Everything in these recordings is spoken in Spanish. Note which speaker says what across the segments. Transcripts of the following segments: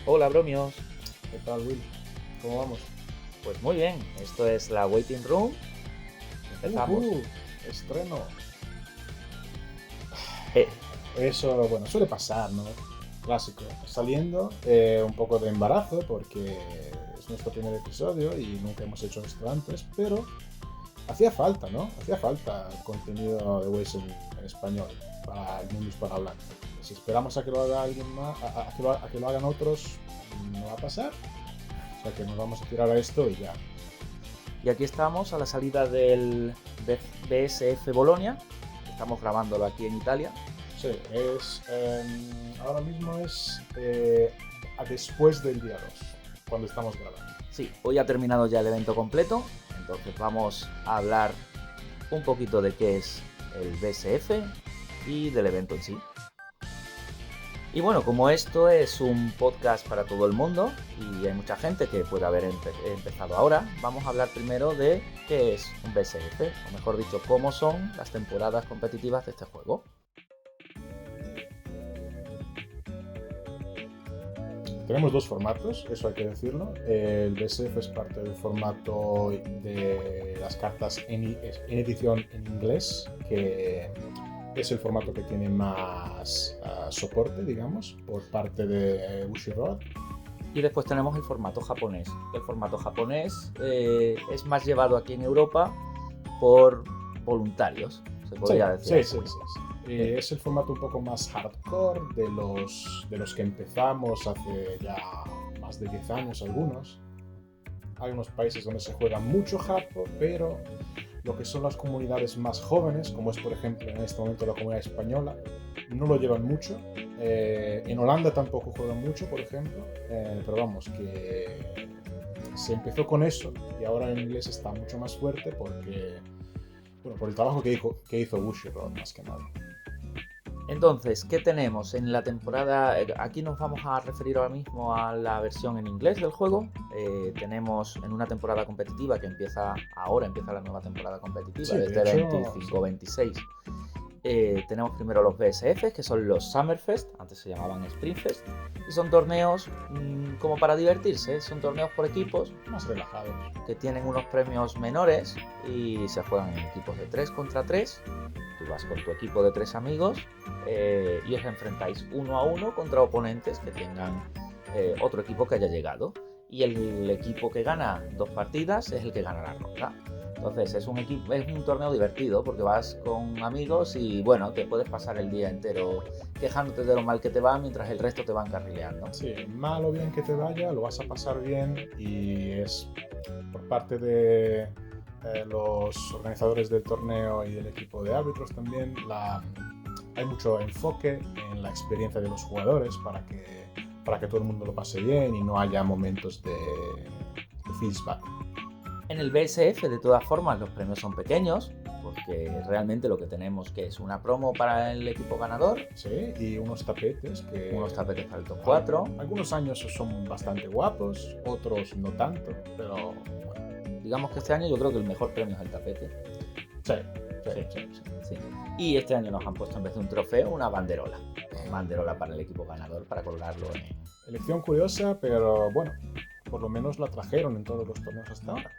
Speaker 1: Hola, bromios.
Speaker 2: ¿Qué tal, Will? ¿Cómo vamos?
Speaker 1: Pues muy bien, esto es la Waiting Room. Empezamos.
Speaker 2: Estreno.
Speaker 1: Eh,
Speaker 2: Eso, bueno, suele pasar, ¿no? Clásico. Saliendo un poco de embarazo porque es nuestro primer episodio y nunca hemos hecho esto antes, pero hacía falta, ¿no? Hacía falta el contenido de Waze en español para el mundo hispanohablante. Si esperamos a que lo haga alguien más, a que lo hagan otros, no va a pasar. O sea que nos vamos a tirar a esto y ya.
Speaker 1: y aquí estamos a la salida del BSF Bolonia. Estamos grabándolo aquí en Italia.
Speaker 2: Sí, ahora mismo es después del día 2, cuando estamos grabando.
Speaker 1: Sí, hoy ha terminado ya el evento completo, entonces vamos a hablar un poquito de qué es el BSF y del evento en sí. Y bueno, como esto es un podcast para todo el mundo y hay mucha gente que puede haber empezado ahora, vamos a hablar primero de qué es un BSF, o mejor dicho, cómo son las temporadas competitivas de este juego.
Speaker 2: Tenemos dos formatos, eso hay que decirlo. El BSF es parte del formato de las cartas en edición en inglés, que es el formato que tiene más soporte, digamos, por parte de Bushiroad.
Speaker 1: Y después tenemos el formato japonés. El formato japonés es más llevado aquí en Europa por voluntarios, se podría decir.
Speaker 2: Sí. Es el formato un poco más hardcore de los que empezamos hace ya más de 10 años algunos. Hay unos países donde se juega mucho Japón, pero lo que son las comunidades más jóvenes, como es por ejemplo en este momento la comunidad española, no lo llevan mucho. En Holanda tampoco juegan mucho, por ejemplo, pero vamos, que se empezó con eso y ahora en inglés está mucho más fuerte porque, bueno, por el trabajo que hizo Bushiroad más que nada.
Speaker 1: Entonces, ¿qué tenemos en la temporada? Aquí nos vamos a referir ahora mismo a la versión en inglés del juego. Tenemos en una temporada competitiva que empieza la nueva temporada competitiva,
Speaker 2: Sí,
Speaker 1: desde
Speaker 2: de hecho,
Speaker 1: 25-26. Tenemos primero los BSF, que son los Summerfest, antes se llamaban Springfest, y son torneos como para divertirse, son torneos por equipos
Speaker 2: más relajados.
Speaker 1: que tienen unos premios menores y se juegan en equipos de 3 contra 3. Tú vas con tu equipo de 3 amigos y os enfrentáis 1 a 1 contra oponentes que tengan otro equipo que haya llegado. Y el equipo que gana 2 partidas es el que gana la ronda. Entonces es un torneo divertido porque vas con amigos y bueno, te puedes pasar el día entero quejándote de lo mal que te va mientras el resto te van carrileando.
Speaker 2: Sí, mal o bien que te vaya, lo vas a pasar bien y es por parte de los organizadores del torneo y del equipo de árbitros también. Hay mucho enfoque en la experiencia de los jugadores para que todo el mundo lo pase bien y no haya momentos de feedback.
Speaker 1: En el BSF, de todas formas, los premios son pequeños, porque realmente lo que tenemos que es una promo para el equipo ganador.
Speaker 2: Sí, y unos tapetes
Speaker 1: unos tapetes para el top 4.
Speaker 2: Algunos años son bastante guapos, otros no tanto, pero
Speaker 1: bueno. Digamos que este año yo creo que el mejor premio es el tapete.
Speaker 2: Sí.
Speaker 1: Y este año nos han puesto en vez de un trofeo una banderola. Banderola para el equipo ganador, para colgarlo en...
Speaker 2: Elección curiosa, pero bueno, por lo menos la trajeron en todos los torneos hasta ahora.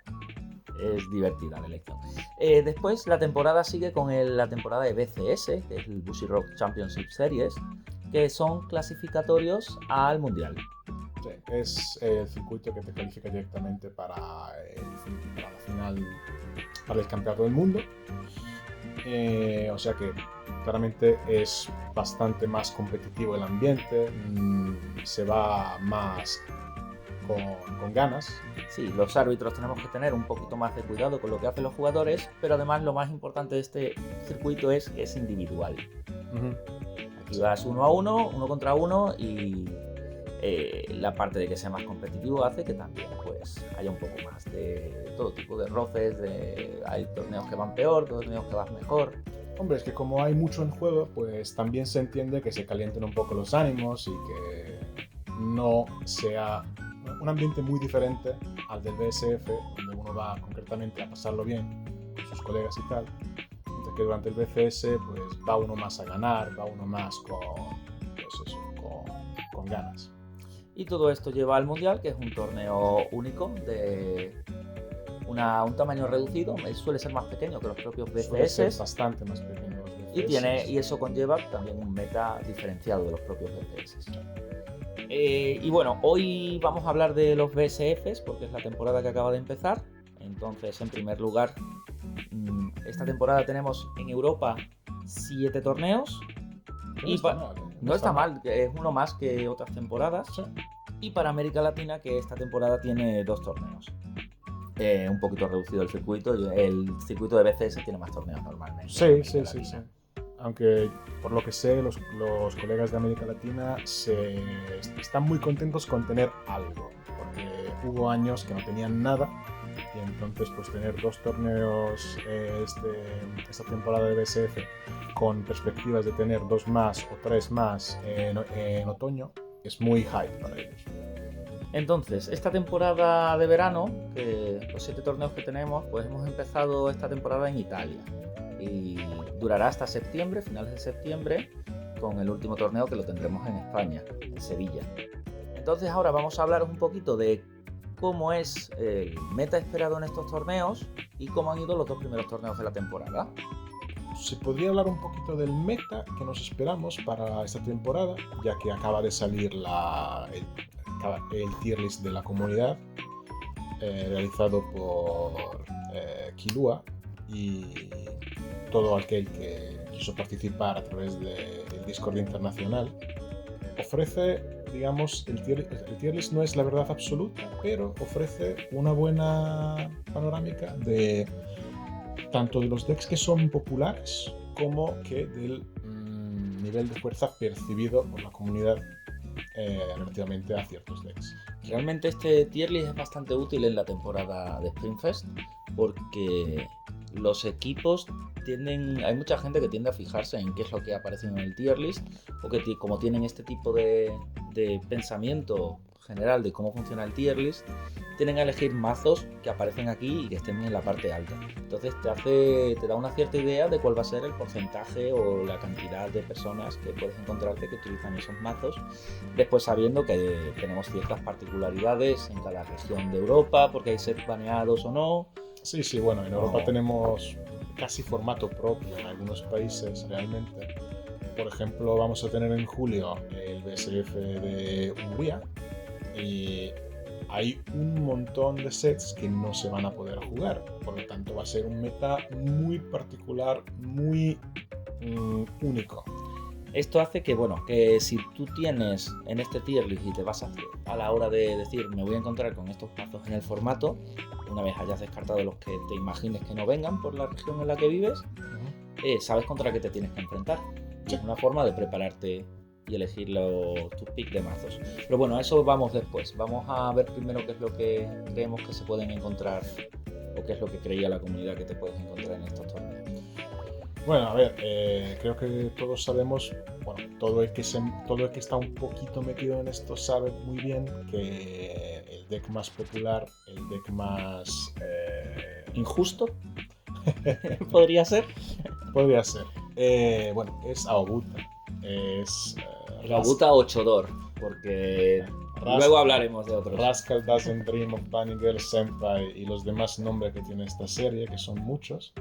Speaker 1: Es divertida la elección. Después la temporada sigue con la temporada de BCS, que es el Bushiroad Championship Series, que son clasificatorios al Mundial.
Speaker 2: Sí, es el circuito que te califica directamente para la final, para el campeonato del mundo. O sea que claramente es bastante más competitivo el ambiente, se va más con ganas.
Speaker 1: Sí, los árbitros tenemos que tener un poquito más de cuidado con lo que hacen los jugadores, pero además lo más importante de este circuito es que es individual. Aquí vas 1 a 1, 1 contra 1 y la parte de que sea más competitivo hace que también pues haya un poco más de todo tipo de roces, hay torneos que van peor, torneos que van mejor.
Speaker 2: Hombre, es que como hay mucho en juego, pues también se entiende que se calienten un poco los ánimos y que no sea un ambiente muy diferente al del BSF, donde uno va concretamente a pasarlo bien con sus colegas y tal, mientras que durante el BCS pues va uno más a ganar, va uno más con ganas.
Speaker 1: Y todo esto lleva al Mundial, que es un torneo único de un tamaño reducido, suele ser más pequeño que los propios
Speaker 2: Suele ser
Speaker 1: BCS.
Speaker 2: bastante más pequeño los
Speaker 1: Y
Speaker 2: BCS.
Speaker 1: eso conlleva también un meta diferenciado de los propios BCS. Y bueno, hoy vamos a hablar de los BSFs porque es la temporada que acaba de empezar. Entonces, en primer lugar, esta temporada tenemos en Europa 7 torneos.
Speaker 2: No está mal, ¿eh?
Speaker 1: No está mal, es uno más que otras temporadas.
Speaker 2: Sí.
Speaker 1: Y para América Latina, que esta temporada tiene 2 torneos. Un poquito reducido el circuito. El circuito de BCS tiene más torneos normalmente.
Speaker 2: Sí. Aunque por lo que sé, los colegas de América Latina están muy contentos con tener algo, porque hubo años que no tenían nada y entonces pues tener 2 torneos esta temporada de BSF con perspectivas de tener 2 más o 3 más en otoño es muy hype para ellos.
Speaker 1: Entonces, esta temporada de verano, los 7 torneos que tenemos, pues hemos empezado esta temporada en Italia y durará hasta septiembre, finales de septiembre, con el último torneo que lo tendremos en España, en Sevilla. Entonces ahora vamos a hablaros un poquito de cómo es el meta esperado en estos torneos y cómo han ido los 2 primeros torneos de la temporada.
Speaker 2: Se podría hablar un poquito del meta que nos esperamos para esta temporada, ya que acaba de salir el tier list de la comunidad realizado por Kilua y todo aquel que quiso participar a través del Discord internacional. Ofrece, digamos, el tier list no es la verdad absoluta, pero ofrece una buena panorámica de tanto de los decks que son populares como que del nivel de fuerza percibido por la comunidad relativamente a ciertos decks.
Speaker 1: Realmente este tier list es bastante útil en la temporada de Springfest porque los equipos hay mucha gente que tiende a fijarse en qué es lo que aparece en el tier list o que como tienen este tipo de pensamiento general de cómo funciona el tier list, tienen a elegir mazos que aparecen aquí y que estén en la parte alta. Entonces te da una cierta idea de cuál va a ser el porcentaje o la cantidad de personas que puedes encontrarte que utilizan esos mazos. Después sabiendo que tenemos ciertas particularidades en cada región de Europa, porque hay sets baneados o no.
Speaker 2: Sí, bueno, en Europa tenemos casi formato propio en algunos países realmente. Por ejemplo, vamos a tener en julio el BSF de Hungría y hay un montón de sets que no se van a poder jugar, por lo tanto va a ser un meta muy particular, muy único.
Speaker 1: Esto hace que si tú tienes en este tier list y te vas a la hora de decir me voy a encontrar con estos mazos en el formato, una vez hayas descartado los que te imagines que no vengan por la región en la que vives, sabes contra qué te tienes que enfrentar. Y es una forma de prepararte y elegir tus picks de mazos. Pero bueno, a eso vamos después. Vamos a ver primero qué es lo que creemos que se pueden encontrar o qué es lo que creía la comunidad que te puedes encontrar en estos torneos.
Speaker 2: Bueno, a ver, creo que todos sabemos, bueno, todo el que está un poquito metido en esto sabe muy bien que el deck más popular, el deck más
Speaker 1: injusto, podría ser.
Speaker 2: Podría ser. Bueno, es Aobuta. Es
Speaker 1: Aobuta o Chodor, porque luego hablaremos de otros.
Speaker 2: Rascal Doesn't Dream of Bunny Girl Senpai y los demás nombres que tiene esta serie, que son muchos.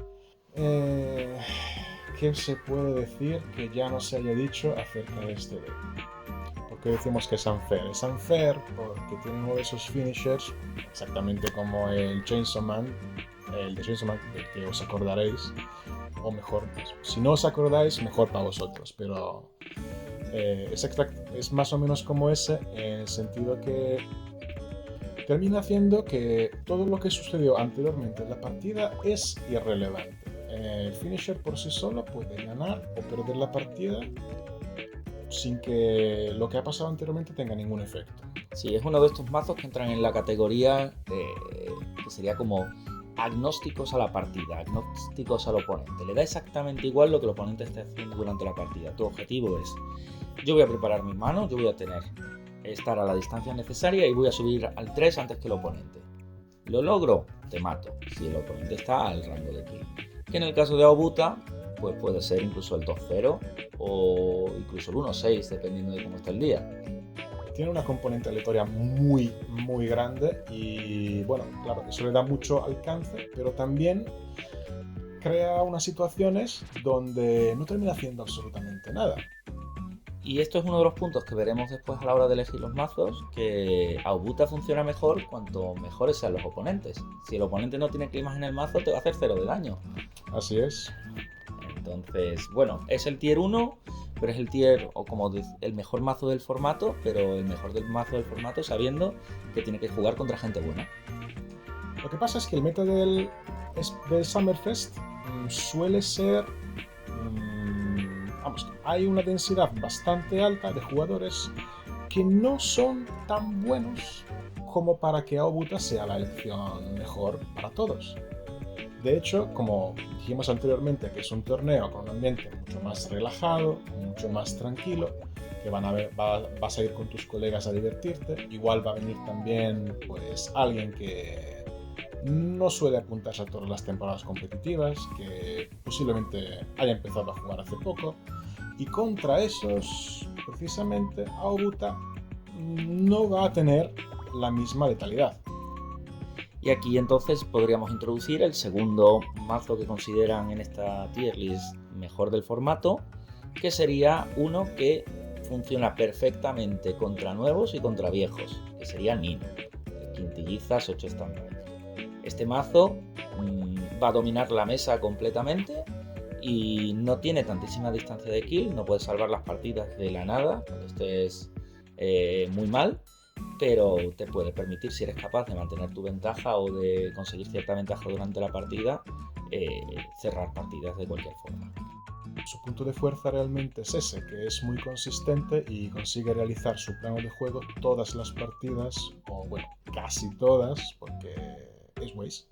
Speaker 2: ¿Qué se puede decir que ya no se haya dicho acerca de este deck? Porque decimos que es unfair. Es unfair porque tiene uno de esos finishers, exactamente como el Chainsaw Man, el de Chainsaw Man, del que os acordaréis, o mejor, si no os acordáis, mejor para vosotros, pero es más o menos como ese, en el sentido que termina haciendo que todo lo que sucedió anteriormente en la partida es irrelevante. El finisher por sí solo puede ganar o perder la partida sin que lo que ha pasado anteriormente tenga ningún efecto.
Speaker 1: Sí, es uno de estos mazos que entran en la categoría que sería como agnósticos a la partida, agnósticos al oponente. Le da exactamente igual lo que el oponente esté haciendo durante la partida. Tu objetivo es, yo voy a preparar mis manos, yo voy a estar a la distancia necesaria y voy a subir al 3 antes que el oponente. ¿Lo logro? Te mato, si el oponente está al rango de kill. Que en el caso de Aobuta, pues puede ser incluso el 2-0 o incluso el 1-6, dependiendo de cómo está el día.
Speaker 2: tiene una componente aleatoria muy, muy grande y bueno, claro, eso le da mucho alcance, pero también crea unas situaciones donde no termina haciendo absolutamente nada.
Speaker 1: Y esto es uno de los puntos que veremos después a la hora de elegir los mazos, que Aubuta funciona mejor cuanto mejores sean los oponentes. Si el oponente no tiene climas en el mazo, te va a hacer 0 de daño.
Speaker 2: Así es.
Speaker 1: Entonces, bueno, es el tier 1, pero es el tier, o como el mejor mazo del formato, pero el mejor del mazo del formato sabiendo que tiene que jugar contra gente buena.
Speaker 2: Lo que pasa es que el meta del Summerfest suele ser... vamos, hay una densidad bastante alta de jugadores que no son tan buenos como para que Aubuta sea la elección mejor para todos. De hecho, como dijimos anteriormente, que es un torneo con un ambiente mucho más relajado, mucho más tranquilo, que vas a ir con tus colegas a divertirte. Igual va a venir también pues alguien que no suele apuntarse a todas las temporadas competitivas, que posiblemente haya empezado a jugar hace poco. Y contra esos, precisamente, Aubuta no va a tener la misma letalidad.
Speaker 1: Y aquí entonces podríamos introducir el segundo mazo que consideran en esta tier list mejor del formato, que sería uno que funciona perfectamente contra nuevos y contra viejos, que sería Nino, el Quintillizas 8 standby. Este mazo va a dominar la mesa completamente y no tiene tantísima distancia de kill, no puedes salvar las partidas de la nada cuando estés muy mal, pero te puede permitir, si eres capaz de mantener tu ventaja o de conseguir cierta ventaja durante la partida, cerrar partidas de cualquier forma.
Speaker 2: Su punto de fuerza realmente es ese, que es muy consistente y consigue realizar su plano de juego todas las partidas, o bueno, casi todas, porque es Waze.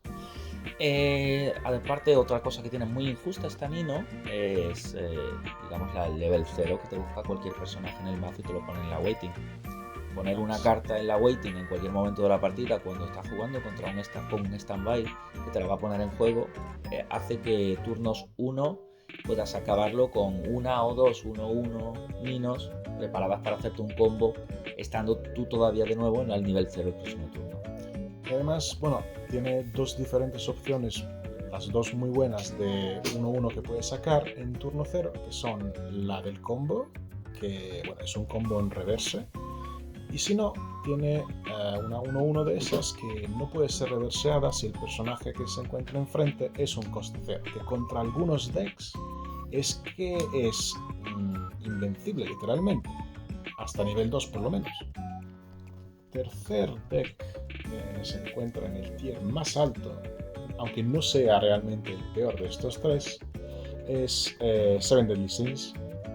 Speaker 1: Aparte, otra cosa que tiene muy injusta esta Nino es, digamos, el level 0 que te busca cualquier personaje en el mazo y te lo pone en la waiting. Poner una carta en la waiting en cualquier momento de la partida cuando estás jugando contra un standby que te la va a poner en juego, hace que turnos 1 puedas acabarlo con una o dos 1-1 Ninos preparadas para hacerte un combo, estando tú todavía de nuevo en el nivel 0 el próximo turno.
Speaker 2: Además, bueno, tiene dos diferentes opciones, las dos muy buenas de 1-1 que puedes sacar en turno 0, que son la del combo, que bueno, es un combo en reverse, y si no, tiene una 1-1 de esas que no puede ser reverseada si el personaje que se encuentra enfrente es un coste 0, que contra algunos decks es que es invencible literalmente, hasta nivel 2 por lo menos. Tercer deck que se encuentra en el tier más alto, aunque no sea realmente el peor de estos tres, es Seven Deadly Sins,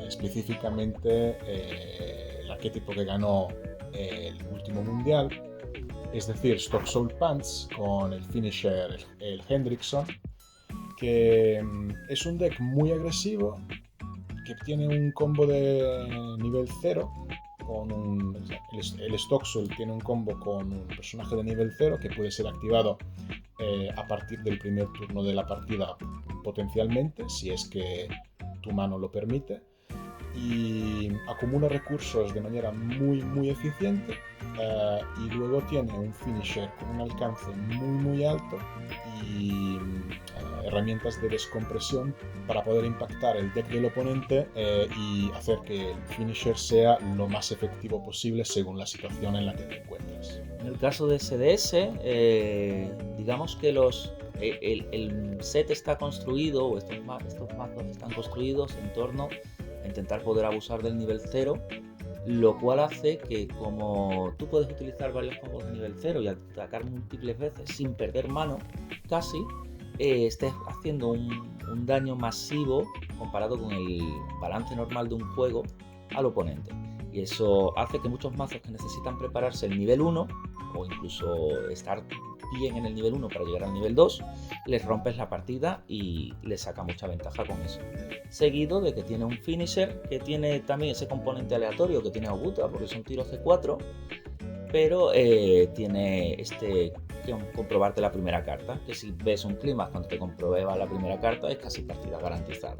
Speaker 2: específicamente el arquetipo que ganó el último mundial, es decir, Stock Soul Pants con el finisher, el Hendrickson, que es un deck muy agresivo, que tiene un combo de nivel 0, el Stock Soul tiene un combo con un personaje de nivel 0 que puede ser activado a partir del primer turno de la partida potencialmente, si es que tu mano lo permite, y acumula recursos de manera muy eficiente, y luego tiene un finisher con un alcance muy alto y herramientas de descompresión para poder impactar el deck del oponente y hacer que el finisher sea lo más efectivo posible según la situación en la que te encuentres.
Speaker 1: En el caso de SDS, digamos que el set está construido, o estos mazos están construidos en torno a intentar poder abusar del nivel 0, lo cual hace que, como tú puedes utilizar varios combos de nivel 0 y atacar múltiples veces sin perder mano, casi estés haciendo un daño masivo comparado con el balance normal de un juego al oponente. Y eso hace que muchos mazos que necesitan prepararse el nivel 1 o incluso estar bien en el nivel 1 para llegar al nivel 2, les rompes la partida y les saca mucha ventaja con eso. Seguido de que tiene un finisher que tiene también ese componente aleatorio que tiene Aubuta, porque son tiros C4, pero tiene comprobarte la primera carta, que si ves un clima cuando te comprueba la primera carta es casi partida garantizada.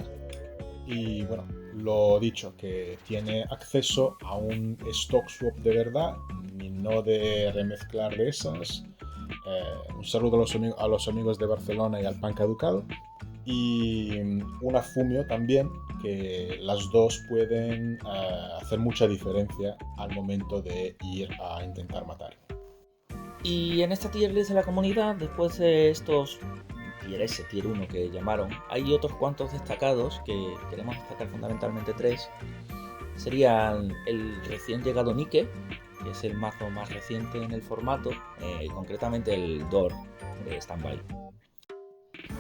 Speaker 2: Y bueno, lo dicho, que tiene acceso a un stock swap de verdad y no de remezclar de esas. Un saludo a los amigos de Barcelona y al pan caducado. Y una Fumio también, que las dos pueden hacer mucha diferencia al momento de ir a intentar matar.
Speaker 1: Y en esta tier list de la comunidad, después de estos tier S, tier 1 que llamaron, hay otros cuantos destacados que queremos destacar, fundamentalmente 3. Serían el recién llegado Nike, que es el mazo más reciente en el formato, concretamente el Door Standby.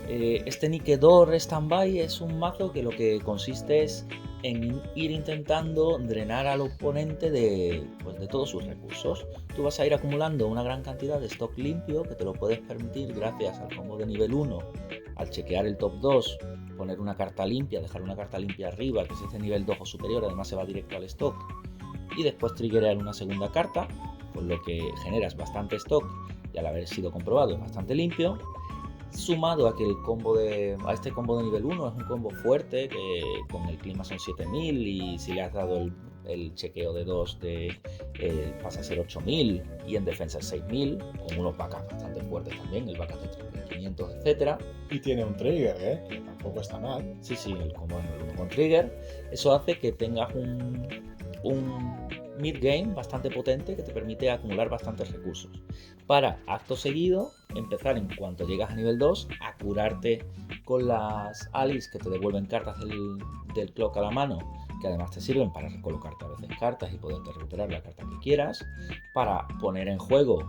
Speaker 1: Este Nike Door Standby es un mazo que lo que consiste es en ir intentando drenar al oponente de todos sus recursos. Tú vas a ir acumulando una gran cantidad de stock limpio que te lo puedes permitir gracias al combo de nivel 1, al chequear el top 2, poner una carta limpia, dejar una carta limpia arriba, que si es de nivel 2 o superior, además se va directo al stock, y después triggerear una segunda carta, con lo que generas bastante stock y al haber sido comprobado es bastante limpio. Sumado a que este combo de nivel 1 es un combo fuerte, que con el clima son 7000 y si le has dado el chequeo de 2 pasa a ser 8000 y en defensa es 6000, con unos backups bastante fuertes también, el backup de 3500, etc.
Speaker 2: Y tiene un trigger, que tampoco está mal.
Speaker 1: Sí, el combo de nivel 1 con trigger. Eso hace que tengas un mid-game bastante potente que te permite acumular bastantes recursos para, acto seguido, empezar en cuanto llegas a nivel 2 a curarte con las alis que te devuelven cartas del clock a la mano, que además te sirven para recolocarte a veces cartas y poderte recuperar la carta que quieras, para poner en juego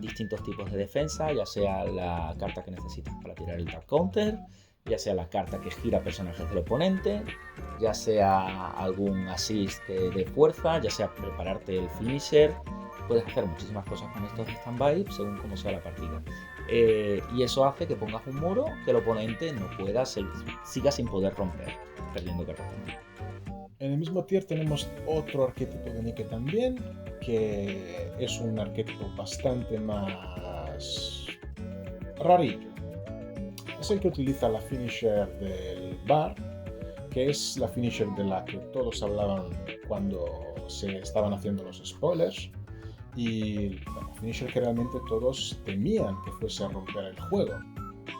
Speaker 1: distintos tipos de defensa, ya sea la carta que necesitas para tirar el tap counter, ya sea la carta que gira personajes del oponente, ya sea algún assist de fuerza, ya sea prepararte el finisher. Puedes hacer muchísimas cosas con estos stand-by según cómo sea la partida. Y eso hace que pongas un muro que el oponente no pueda siga sin poder romper, perdiendo cartas.
Speaker 2: En el mismo tier tenemos otro arquetipo de Nike también, que es un arquetipo bastante más rarillo. Es el que utiliza la finisher del bar, que es la finisher de la que todos hablaban cuando se estaban haciendo los spoilers, y la finisher que realmente todos temían que fuese a romper el juego.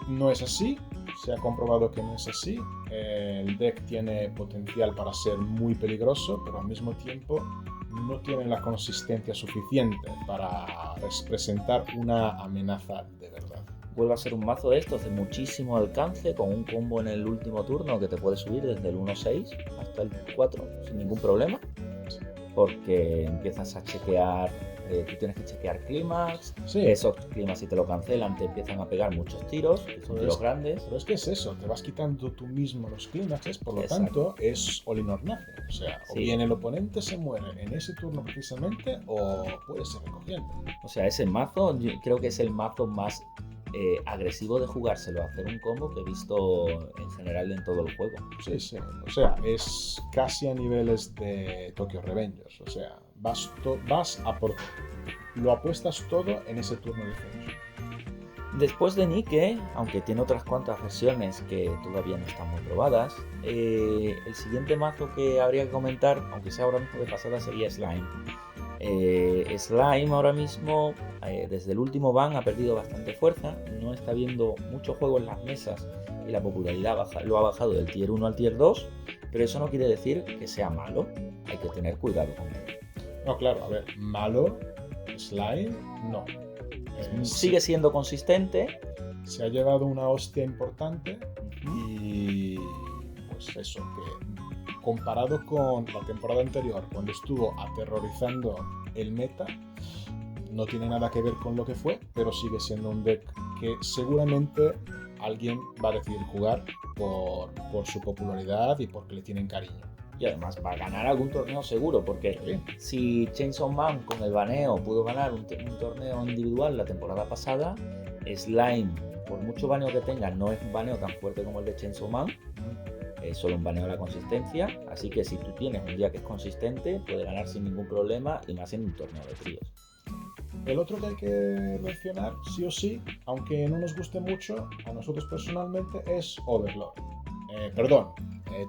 Speaker 2: No es así, se ha comprobado que no es así. El deck tiene potencial para ser muy peligroso, pero al mismo tiempo no tiene la consistencia suficiente para representar una amenaza de verdad.
Speaker 1: Vuelve a ser un mazo de estos de muchísimo alcance, con un combo en el último turno que te puede subir desde el 1-6 hasta el 4 sin ningún problema, porque empiezas a chequear, tú tienes que chequear clímax, esos clímax si te lo cancelan te empiezan a pegar muchos tiros, que son tiros grandes.
Speaker 2: Pero es que es eso, te vas quitando tú mismo los clímaxes, por lo tanto es all in or nothing. O sea, o bien el oponente se muere en ese turno precisamente, o puede ser recogiendo.
Speaker 1: O sea, ese mazo yo creo que es el mazo más agresivo de jugárselo a hacer un combo que he visto en general en todo el juego.
Speaker 2: Sí. O sea, es casi a niveles de Tokyo Revengers. O sea, vas a por... Lo apuestas todo en ese turno de finish.
Speaker 1: Después de Nike, aunque tiene otras cuantas versiones que todavía no están muy probadas, el siguiente mazo que habría que comentar, aunque sea ahora mismo de pasada, sería Slime. Slime ahora mismo, desde el último ban, ha perdido bastante fuerza, no está viendo mucho juego en las mesas y la popularidad lo ha bajado del tier 1 al tier 2, pero eso no quiere decir que sea malo, hay que tener cuidado con él.
Speaker 2: No, claro, a ver, malo, Slime, no.
Speaker 1: Sigue siendo consistente.
Speaker 2: Se ha llevado una hostia importante y pues eso, que comparado con la temporada anterior, cuando estuvo aterrorizando el meta, no tiene nada que ver con lo que fue, pero sigue siendo un deck que seguramente alguien va a decidir jugar por su popularidad y porque le tienen cariño.
Speaker 1: Y además va a ganar algún torneo seguro, porque si Chainsaw Man con el baneo pudo ganar un torneo individual la temporada pasada, Slime, por mucho baneo que tenga, no es un baneo tan fuerte como el de Chainsaw Man, es solo un baneo a la consistencia, así que si tú tienes un día que es consistente, puede ganar sin ningún problema, y más en un torneo de tríos.
Speaker 2: El otro que hay que mencionar, sí o sí, aunque no nos guste mucho, a nosotros personalmente, es Overlord.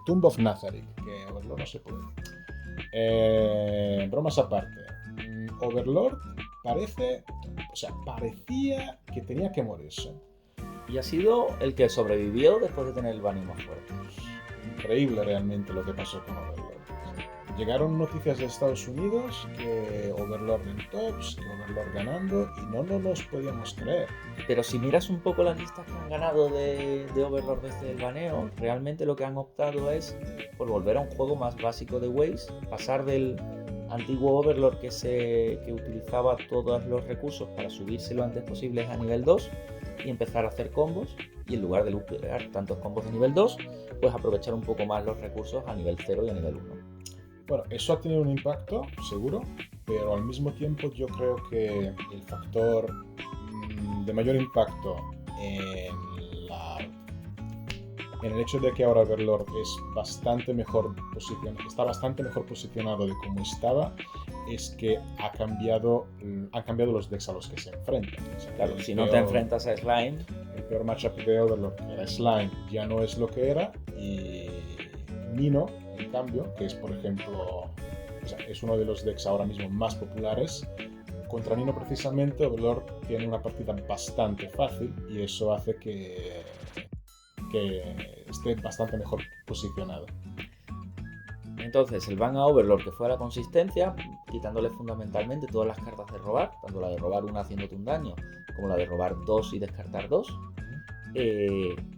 Speaker 2: Tomb of Nazarick, que Overlord no se puede. Bromas aparte. Overlord parecía que tenía que morirse.
Speaker 1: Y ha sido el que sobrevivió después de tener el baneo más fuerte.
Speaker 2: Increíble realmente lo que pasó con Overlord. Llegaron noticias de Estados Unidos que Overlord en tops, que Overlord ganando, y no nos los podíamos creer.
Speaker 1: Pero si miras un poco las listas que han ganado de Overlord desde el baneo, realmente lo que han optado es por volver a un juego más básico de Waze, pasar del antiguo Overlord que utilizaba todos los recursos para subirse lo antes posible a nivel 2 y empezar a hacer combos, y en lugar de lupear tantos combos de nivel 2, pues aprovechar un poco más los recursos a nivel 0 y a nivel 1.
Speaker 2: Bueno, eso ha tenido un impacto, seguro, pero al mismo tiempo yo creo que el factor de mayor impacto en el hecho de que ahora Overlord está bastante mejor posicionado de como estaba, es que han cambiado los decks a los que se enfrentan. O sea,
Speaker 1: Claro, si no te enfrentas a Slime,
Speaker 2: el peor matchup de Overlord, que era Slime, ya no es lo que era, y Nino, en cambio, que es, por ejemplo, es uno de los decks ahora mismo más populares, contra Nino precisamente Overlord tiene una partida bastante fácil, y eso hace que esté bastante mejor posicionado.
Speaker 1: Entonces el ban a Overlord, que fue a la consistencia, quitándole fundamentalmente todas las cartas de robar, tanto la de robar una haciéndote un daño, como la de robar 2 y descartar 2.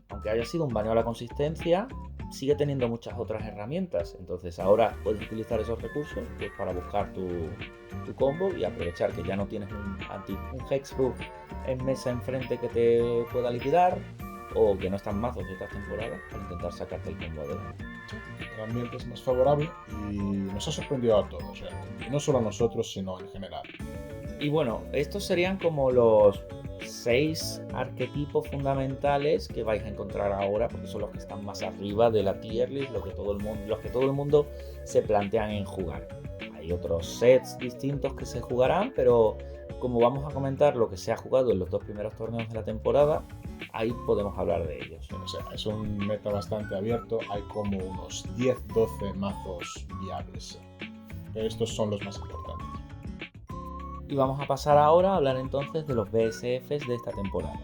Speaker 1: Aunque haya sido un baneo a la consistencia, sigue teniendo muchas otras herramientas. Entonces ahora puedes utilizar esos recursos pues, para buscar tu combo y aprovechar que ya no tienes un Hexproof en mesa enfrente que te pueda liquidar, o que no están mazos de otras temporadas, para intentar sacarte el combo adelante.
Speaker 2: El ambiente es más favorable y nos ha sorprendido a todos, realmente. Y no solo a nosotros, sino en general.
Speaker 1: Y bueno, estos serían como los 6 arquetipos fundamentales que vais a encontrar ahora, porque son los que están más arriba de la tier list, los que todo el mundo se plantean en jugar. Hay otros sets distintos que se jugarán, pero como vamos a comentar lo que se ha jugado en los 2 primeros torneos de la temporada, ahí podemos hablar de ellos.
Speaker 2: O sea, es un meta bastante abierto, hay como unos 10-12 mazos viables. Pero estos son los más importantes.
Speaker 1: Y vamos a pasar ahora a hablar entonces de los BSFs de esta temporada.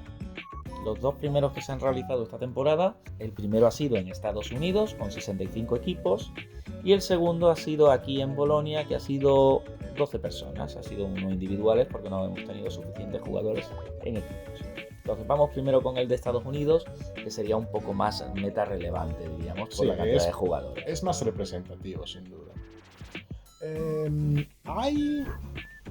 Speaker 1: Los 2 primeros que se han realizado esta temporada, el primero ha sido en Estados Unidos con 65 equipos, y el segundo ha sido aquí en Bolonia, que ha sido 12 personas, ha sido uno individuales porque no hemos tenido suficientes jugadores en equipos. Entonces vamos primero con el de Estados Unidos, que sería un poco más meta relevante, diríamos, por la cantidad de jugadores.
Speaker 2: Es más representativo, sin duda. Hay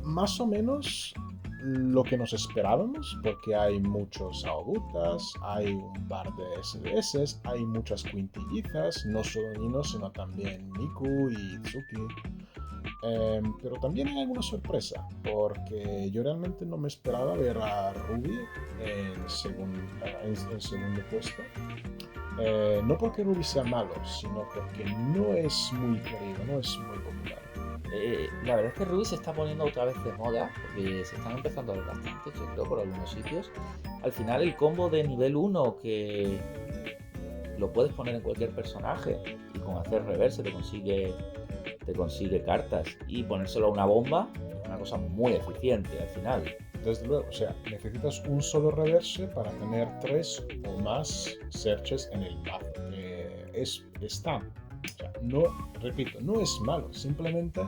Speaker 2: más o menos lo que nos esperábamos, porque hay muchos Aobutas, hay un par de SDS, hay muchas quintillizas, no solo Nino, sino también Miku y Tsuki. Pero también hay alguna sorpresa, porque yo realmente no me esperaba ver a Ruby en segundo puesto. No porque Ruby sea malo, sino porque no es muy querido, no es muy popular.
Speaker 1: La verdad es que Ruby se está poniendo otra vez de moda, porque se están empezando a ver bastante, yo creo, por algunos sitios. Al final el combo de nivel 1, que lo puedes poner en cualquier personaje y con hacer reverse te consigue cartas, y ponérselo a una bomba es una cosa muy eficiente al final.
Speaker 2: Desde luego, o sea, necesitas un solo reverse para tener 3 o más searches en el mazo, que está. O sea, no es malo, simplemente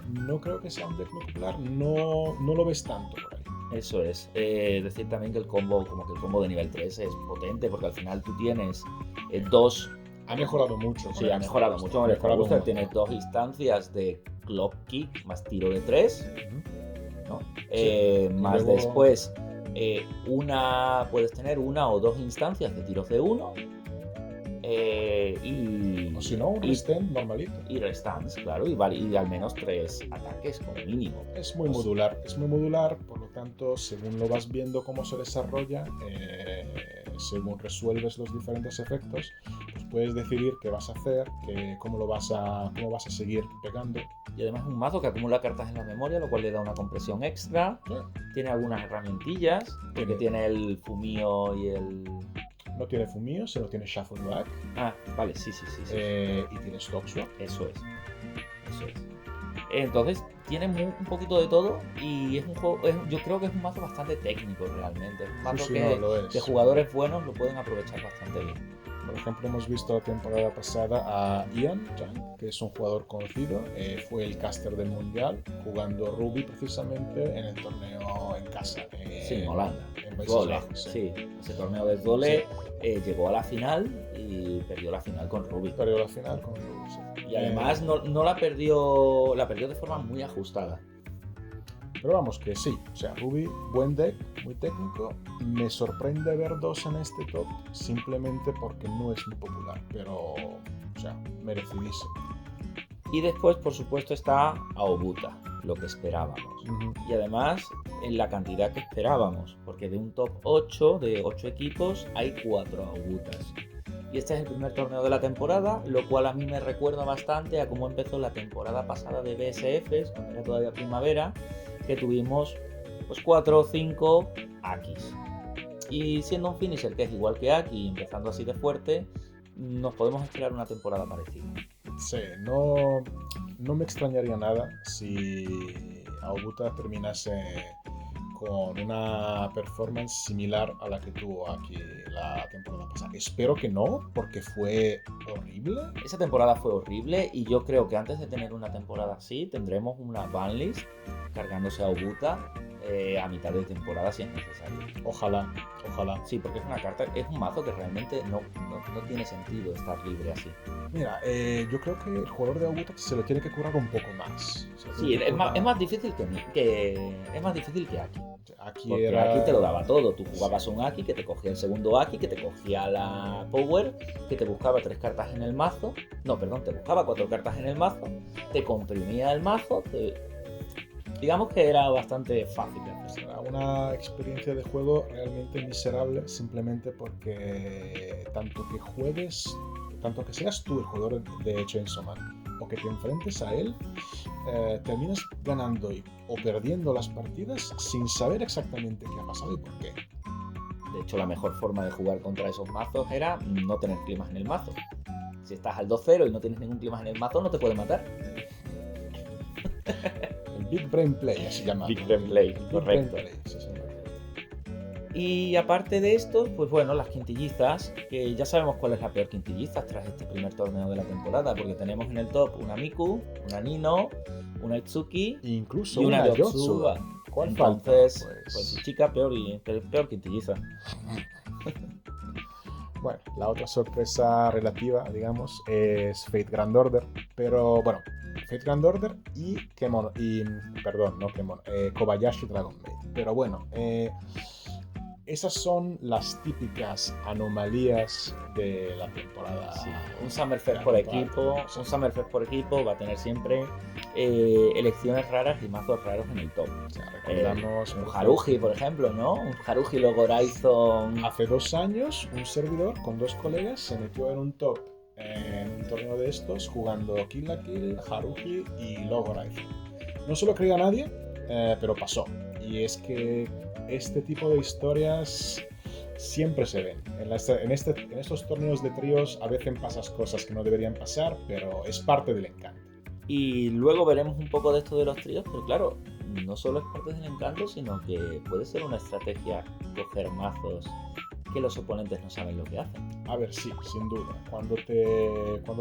Speaker 2: no creo que sea un deck muy popular, no lo ves tanto por ahí.
Speaker 1: Eso es. Decir también que el combo de nivel 3 es potente, porque al final tú tienes 2.
Speaker 2: Ha mejorado mucho.
Speaker 1: Sí, ha mejorado mucho con el Booster. Tienes 2 instancias de Clock Kick más tiro de 3. ¿No? Más luego... después, puedes tener 1 o 2 instancias de tiros de 1.
Speaker 2: O si no, un restand normalito.
Speaker 1: Y restands, claro, y al menos 3 ataques como mínimo.
Speaker 2: Es muy modular, por lo tanto, según lo vas viendo cómo se desarrolla, según resuelves los diferentes efectos, pues puedes decidir qué vas a hacer, cómo vas a seguir pegando.
Speaker 1: Y además es un mazo que acumula cartas en la memoria, lo cual le da una compresión extra. Tiene algunas herramientillas, porque tiene el Fumio y el
Speaker 2: No tiene Fumio, sino tiene Shuffle Back.
Speaker 1: Ah, vale, sí.
Speaker 2: Y tiene Stock Swap.
Speaker 1: Eso es. Entonces, tiene un poquito de todo y es un juego, yo creo que es un mazo bastante técnico realmente. Es un mazo que jugadores buenos lo pueden aprovechar bastante bien.
Speaker 2: Por ejemplo, hemos visto la temporada pasada a Ian Zhang, que es un jugador conocido, fue el caster del Mundial, jugando Ruby precisamente en el torneo en casa.
Speaker 1: Sí, en Holanda.
Speaker 2: En Países Bajos.
Speaker 1: Sí, ese torneo de Zwolle llegó a la final y perdió la final con Ruby.
Speaker 2: Sí.
Speaker 1: Y además no la perdió de forma muy ajustada.
Speaker 2: Pero vamos, que sí, o sea, Ruby, buen deck, muy técnico. Me sorprende ver 2 en este top, simplemente porque no es muy popular, pero, o sea, merecidísimo.
Speaker 1: Y después, por supuesto, está Aobuta, lo que esperábamos. Y además, en la cantidad que esperábamos, porque de un top 8, de 8 equipos, hay 4 Aobutas. Y este es el primer torneo de la temporada, lo cual a mí me recuerda bastante a cómo empezó la temporada pasada de BSFs, cuando era todavía primavera, que tuvimos pues 4 o 5 Akis. Y siendo un finisher que es igual que Aki, empezando así de fuerte, nos podemos esperar una temporada parecida.
Speaker 2: Sí, no me extrañaría nada si Aobuta terminase con una performance similar a la que tuvo aquí la temporada pasada. Espero que no, porque fue horrible.
Speaker 1: Esa temporada fue horrible y yo creo que antes de tener una temporada así tendremos una banlist cargándose a Aobuta a mitad de temporada si es necesario.
Speaker 2: Ojalá.
Speaker 1: Sí, porque es una carta, es un mazo que realmente no tiene sentido estar libre así.
Speaker 2: Mira, yo creo que el jugador de Aobuta se lo tiene que curar un poco más.
Speaker 1: Sí, es más difícil que Aki. Porque
Speaker 2: era...
Speaker 1: Aki te lo daba todo. Tú jugabas un Aki que te cogía el segundo Aki, que te cogía la Power, que te buscaba 3 cartas en el mazo. No, perdón, te buscaba 4 cartas en el mazo, te comprimía el mazo, digamos que era bastante fácil de hacer.
Speaker 2: Era una experiencia de juego realmente miserable, simplemente porque tanto que seas tú el jugador de Chainsaw Man o que te enfrentes a él, terminas ganando o perdiendo las partidas sin saber exactamente qué ha pasado y por qué.
Speaker 1: De hecho, la mejor forma de jugar contra esos mazos era no tener climas en el mazo. Si estás al 2-0 y no tienes ningún clima en el mazo, no te puede matar.
Speaker 2: El Big Brain Play, así llamado.
Speaker 1: Big Brain Play, correcto. Y aparte de esto, pues bueno, las quintillizas, que ya sabemos cuál es la peor quintilliza tras este primer torneo de la temporada, porque tenemos en el top una Miku, una Nino, una Itsuki
Speaker 2: incluso
Speaker 1: y una
Speaker 2: Yotsuba.
Speaker 1: ¿Cuál Entonces, falta? Pues chica, peor quintilliza.
Speaker 2: Bueno, la otra sorpresa relativa, digamos, es Fate Grand Order, pero bueno, Fate Grand Order y Kobayashi Dragon Maid. Pero bueno, esas son las típicas anomalías de la temporada.
Speaker 1: Sí, un Summerfest por equipo. Un Summerfest por equipo va a tener siempre elecciones raras y mazos raros en el top.
Speaker 2: O sea, recordamos
Speaker 1: un Haruji, por ejemplo, ¿no? Un Haruji Logoraizon.
Speaker 2: Hace 2 años, un servidor con 2 colegas se metió en un top en un torneo de estos jugando Kill la Kill, Haruji y Logoraizon. No se lo creía nadie, pero pasó. Y es que este tipo de historias siempre se ven. En estos torneos de tríos a veces pasan cosas que no deberían pasar, pero es parte del encanto.
Speaker 1: Y luego veremos un poco de esto de los tríos, pero claro, no solo es parte del encanto, sino que puede ser una estrategia coger mazos que los oponentes no saben lo que hacen.
Speaker 2: A ver, sí, sin duda. Cuando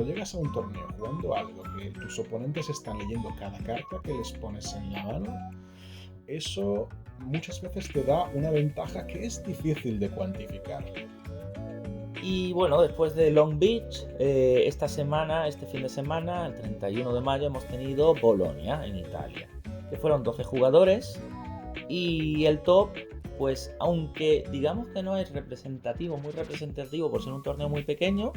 Speaker 2: llegas a un torneo jugando algo que tus oponentes están leyendo cada carta que les pones en la mano, eso muchas veces te da una ventaja que es difícil de cuantificar.
Speaker 1: Y bueno, después de Long Beach, este fin de semana, el 31 de mayo, hemos tenido Bolonia en Italia, que fueron 12 jugadores y el top, pues aunque digamos que no es muy representativo por ser un torneo muy pequeño,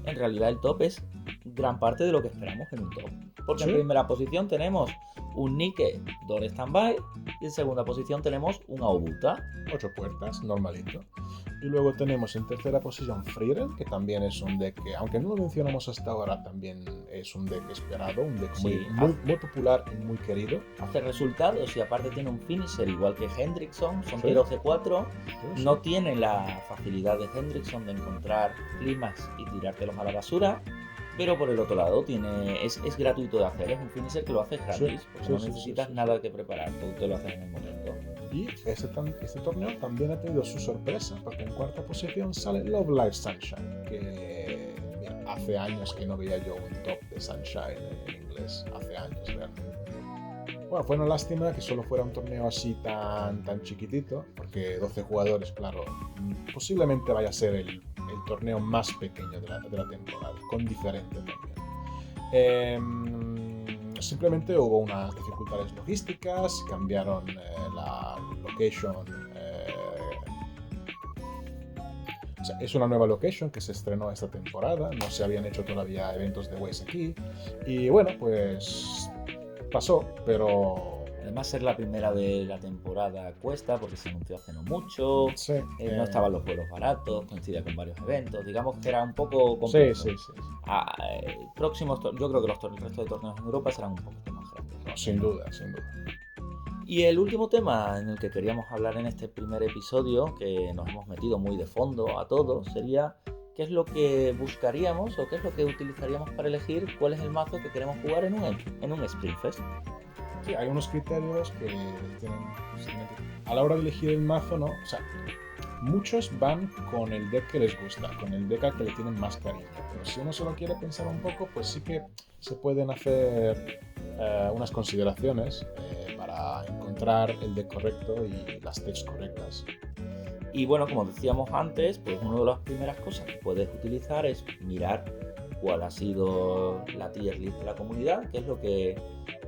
Speaker 1: en realidad el top es gran parte de lo que esperamos en un top. Porque
Speaker 2: Sí.
Speaker 1: en primera posición tenemos un Nike Door Standby y en segunda posición tenemos un Aobuta.
Speaker 2: 8 puertas, normalito. Y luego tenemos en tercera posición Frieren, que también es un deck que, aunque no lo mencionamos hasta ahora, también es un deck esperado, un deck
Speaker 1: Sí,
Speaker 2: muy popular y muy querido.
Speaker 1: hace resultados y aparte tiene un finisher igual que Hendrickson, son
Speaker 2: Sí.
Speaker 1: tiros de 4.
Speaker 2: Sí,
Speaker 1: No tiene la facilidad de Hendrickson de encontrar clímax y tirártelos a la basura, pero por el otro lado es gratuito de hacer, es un finisher que lo haces gratis,
Speaker 2: Sí,
Speaker 1: porque
Speaker 2: sí,
Speaker 1: no
Speaker 2: sí,
Speaker 1: necesitas
Speaker 2: sí.
Speaker 1: nada que preparar, todo te lo haces en el momento.
Speaker 2: Y este torneo también ha tenido su sorpresa, porque en cuarta posición sale Love Live Sunshine, que mira, hace años que no veía yo un top de Sunshine en inglés, hace años realmente. Bueno, fue una lástima que solo fuera un torneo así tan chiquitito, porque 12 jugadores, claro, posiblemente vaya a ser el torneo más pequeño de la temporada, con diferente también. Simplemente hubo unas dificultades logísticas, cambiaron la location. O sea, es una nueva location que se estrenó esta temporada, no se habían hecho todavía eventos de Waze aquí. Y bueno, pues pasó, pero
Speaker 1: Además, ser la primera de la temporada cuesta porque se anunció hace no mucho,
Speaker 2: sí,
Speaker 1: no estaban los vuelos baratos, coincidía con varios eventos, digamos que era un poco complejo.
Speaker 2: sí.
Speaker 1: Próximos, yo creo que el resto de torneos en Europa serán un poquito más grandes.
Speaker 2: No, sin duda.
Speaker 1: Y el último tema en el que queríamos hablar en este primer episodio, que nos hemos metido muy de fondo a todos, sería qué es lo que buscaríamos o qué es lo que utilizaríamos para elegir cuál es el mazo que queremos jugar en un Spring Fest.
Speaker 2: Sí, hay unos criterios que tienen que... A la hora de elegir el mazo, ¿no? O sea, muchos van con el deck que les gusta, con el deck al que le tienen más cariño. Pero si uno solo quiere pensar un poco, pues sí que se pueden hacer unas consideraciones para encontrar el deck correcto y las decks correctas.
Speaker 1: Y bueno, como decíamos antes, pues una de las primeras cosas que puedes utilizar es mirar cuál ha sido la tier list de la comunidad, qué es lo que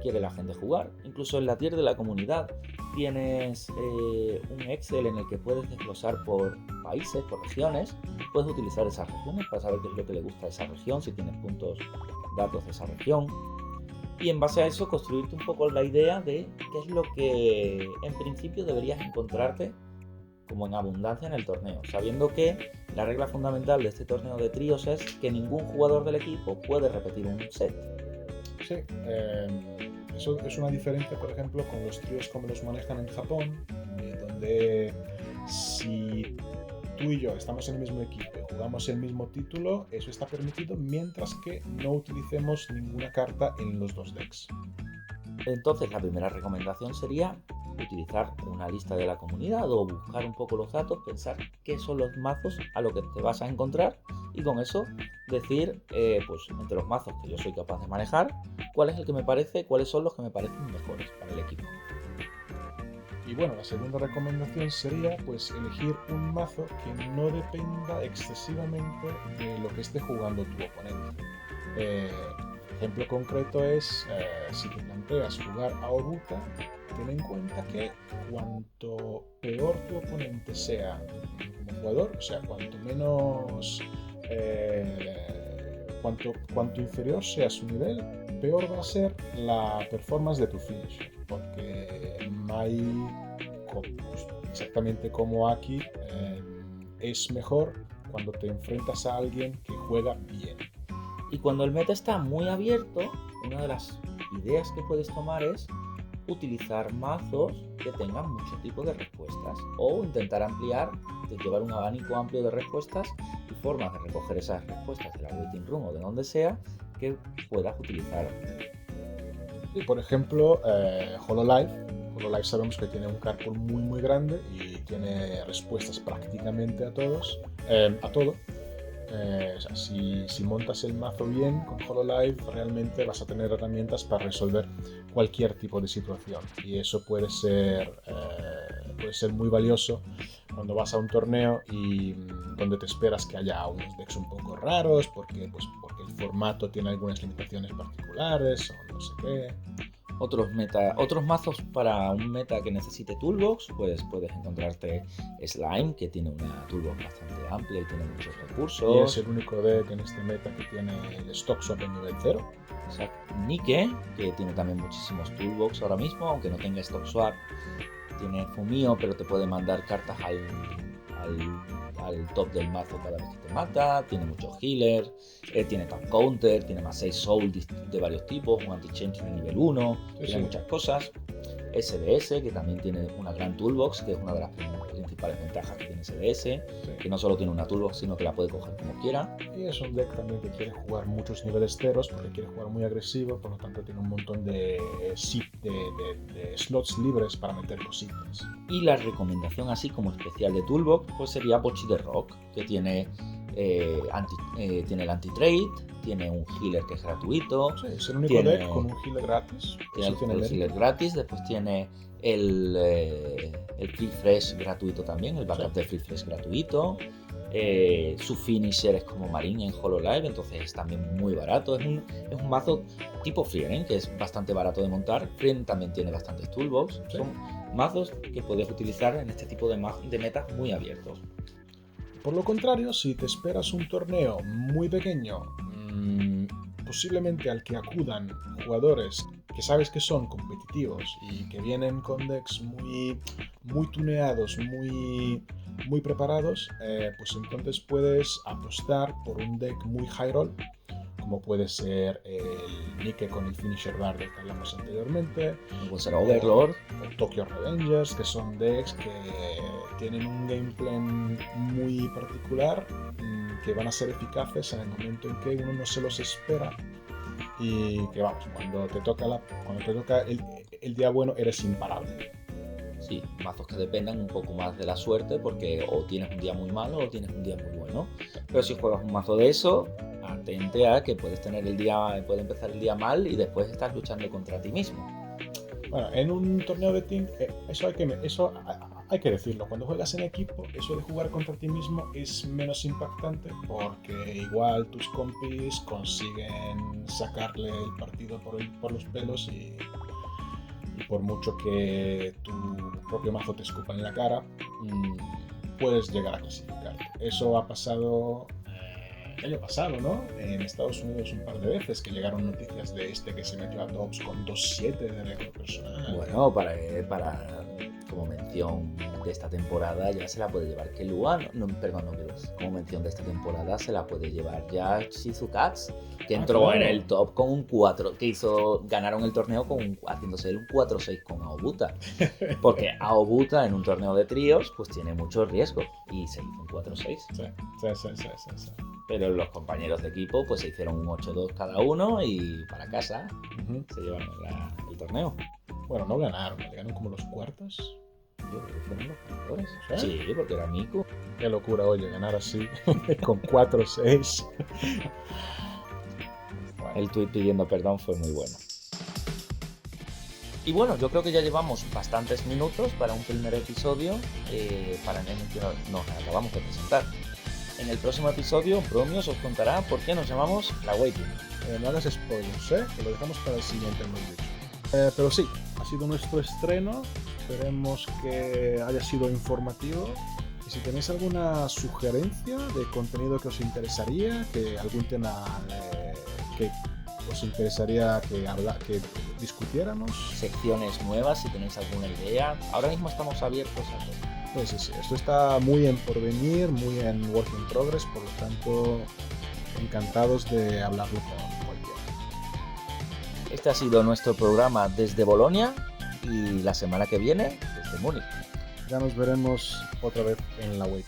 Speaker 1: quiere la gente jugar. Incluso en la tier de la comunidad tienes un Excel en el que puedes desglosar por países, por regiones. Puedes utilizar esas regiones para saber qué es lo que le gusta a esa región, si tienes puntos, datos de esa región. Y en base a eso construirte un poco la idea de qué es lo que en principio deberías encontrarte como en abundancia en el torneo, sabiendo que la regla fundamental de este torneo de tríos es que ningún jugador del equipo puede repetir un set.
Speaker 2: Sí, eso es una diferencia, por ejemplo, con los tríos como los manejan en Japón, donde si tú y yo estamos en el mismo equipo y jugamos el mismo título, eso está permitido mientras que no utilicemos ninguna carta en los dos decks.
Speaker 1: Entonces la primera recomendación sería utilizar una lista de la comunidad o buscar un poco los datos, pensar qué son los mazos a lo que te vas a encontrar y con eso decir, pues entre los mazos que yo soy capaz de manejar, cuál es el que me parece, cuáles son los que me parecen mejores para el equipo.
Speaker 2: Y bueno, la segunda recomendación sería pues elegir un mazo que no dependa excesivamente de lo que esté jugando tu oponente. Ejemplo concreto es, si te planteas jugar a Obuta, ten en cuenta que cuanto peor tu oponente sea como jugador, o sea, cuanto menos, cuanto inferior sea su nivel, peor va a ser la performance de tu finisher, porque Mai, exactamente como aquí, es mejor cuando te enfrentas a alguien que juega bien.
Speaker 1: Y cuando el meta está muy abierto, una de las ideas que puedes tomar es utilizar mazos que tengan mucho tipo de respuestas o intentar ampliar, llevar un abanico amplio de respuestas y formas de recoger esas respuestas de la waiting room o de donde sea que puedas utilizar.
Speaker 2: Y por ejemplo, HoloLive sabemos que tiene un carpool muy grande y tiene respuestas prácticamente a todo. O sea, si montas el mazo bien con HoloLive, realmente vas a tener herramientas para resolver cualquier tipo de situación. Y eso puede ser muy valioso cuando vas a un torneo y donde te esperas que haya unos decks un poco raros, porque el formato tiene algunas limitaciones particulares o no sé qué.
Speaker 1: Otros mazos para un meta que necesite toolbox, pues puedes encontrarte Slime, que tiene una toolbox bastante amplia y tiene muchos recursos.
Speaker 2: Y es el único deck en este meta que tiene el Stock Swap en nivel 0.
Speaker 1: Exacto. Nike, que tiene también muchísimos toolbox ahora mismo, aunque no tenga Stock Swap. Tiene Fumio, pero te puede mandar cartas al top del mazo cada vez que te mata. Tiene muchos healers, tiene Tap Counter, tiene más 6 Soul de varios tipos, un Anti-Change de nivel 1, tiene muchas cosas. SDS, que también tiene una gran toolbox, que es una de las principales ventajas que tiene SDS, que no solo tiene una toolbox, sino que la puede coger como quiera.
Speaker 2: Y es un deck también que quiere jugar muchos niveles ceros, porque quiere jugar muy agresivo, por lo tanto tiene un montón de slots libres para meter cositas.
Speaker 1: Y la recomendación así como especial de toolbox pues sería Bocchi de Rock, que tiene tiene el anti-trade, tiene un healer que es gratuito.
Speaker 2: Sí, es el único deck con un healer gratis.
Speaker 1: Tiene el healer gratis, después tiene el Free Fresh gratuito también, el backup de Free Fresh gratuito. Su finisher es como Marine en Hololive, entonces es también muy barato. Es un mazo tipo Frieren, que es bastante barato de montar. Frieren también tiene bastantes toolbox. Sí. Son mazos que puedes utilizar en este tipo de metas muy abiertos.
Speaker 2: Por lo contrario, si te esperas un torneo muy pequeño, posiblemente al que acudan jugadores que sabes que son competitivos y que vienen con decks muy tuneados, muy preparados, pues entonces puedes apostar por un deck muy high roll, como puede ser el Nike con el Finisher Bar del que hablamos anteriormente,
Speaker 1: puede ser Overlord
Speaker 2: o Tokyo Revengers, que son decks que tienen un gameplay muy particular, que van a ser eficaces en el momento en que uno no se los espera y que vamos, cuando te toca el día bueno eres imparable.
Speaker 1: Sí, mazos que dependan un poco más de la suerte, porque o tienes un día muy malo o tienes un día muy bueno. Pero si juegas un mazo de eso, atente a que puede empezar el día mal y después estás luchando contra ti mismo.
Speaker 2: Bueno, en un torneo de team, eso hay que decirlo. Cuando juegas en equipo, eso de jugar contra ti mismo es menos impactante, porque igual tus compis consiguen sacarle el partido por los pelos y por mucho que tu propio mazo te escupa en la cara, puedes llegar a clasificarte. Eso ha pasado el año pasado, ¿no? En Estados Unidos un par de veces, que llegaron noticias de que se metió a tops con 2-7 de récord personal.
Speaker 1: Bueno, para como mención de esta temporada ya se la puede llevar Kelua, como mención de esta temporada se la puede llevar ya Shizukats, que entró en el top con un 4, ganaron el torneo haciéndose un 4-6 con Aobuta, porque Aobuta en un torneo de tríos pues tiene mucho riesgo y se hizo un 4-6.
Speaker 2: Sí.
Speaker 1: Pero los compañeros de equipo pues se hicieron un 8-2 cada uno y para casa se llevaron el torneo.
Speaker 2: Bueno, no ganaron como los cuartos.
Speaker 1: Yo creo que fueron los ganadores. Sí, porque era Miku.
Speaker 2: Qué locura, oye, ganar así con 4-6.
Speaker 1: El tuit pidiendo perdón fue muy bueno. Y bueno, yo creo que ya llevamos bastantes minutos para un primer episodio para el que nos acabamos de presentar. En el próximo episodio, Bromios os contará por qué nos llamamos La Waiting.
Speaker 2: No hagas spoilers, que lo dejamos para el siguiente, hemos dicho. Pero sí, ha sido nuestro estreno. Esperemos que haya sido informativo. Y si tenéis alguna sugerencia de contenido que os interesaría, que algún tema que os interesaría que discutiéramos,
Speaker 1: secciones nuevas, si tenéis alguna idea, ahora mismo estamos abiertos a todo.
Speaker 2: Sí, esto está muy en porvenir, muy en work in progress, por lo tanto, encantados de hablarlo con cualquiera.
Speaker 1: Este ha sido nuestro programa desde Bolonia y la semana que viene desde Múnich.
Speaker 2: Ya nos veremos otra vez en la Wake.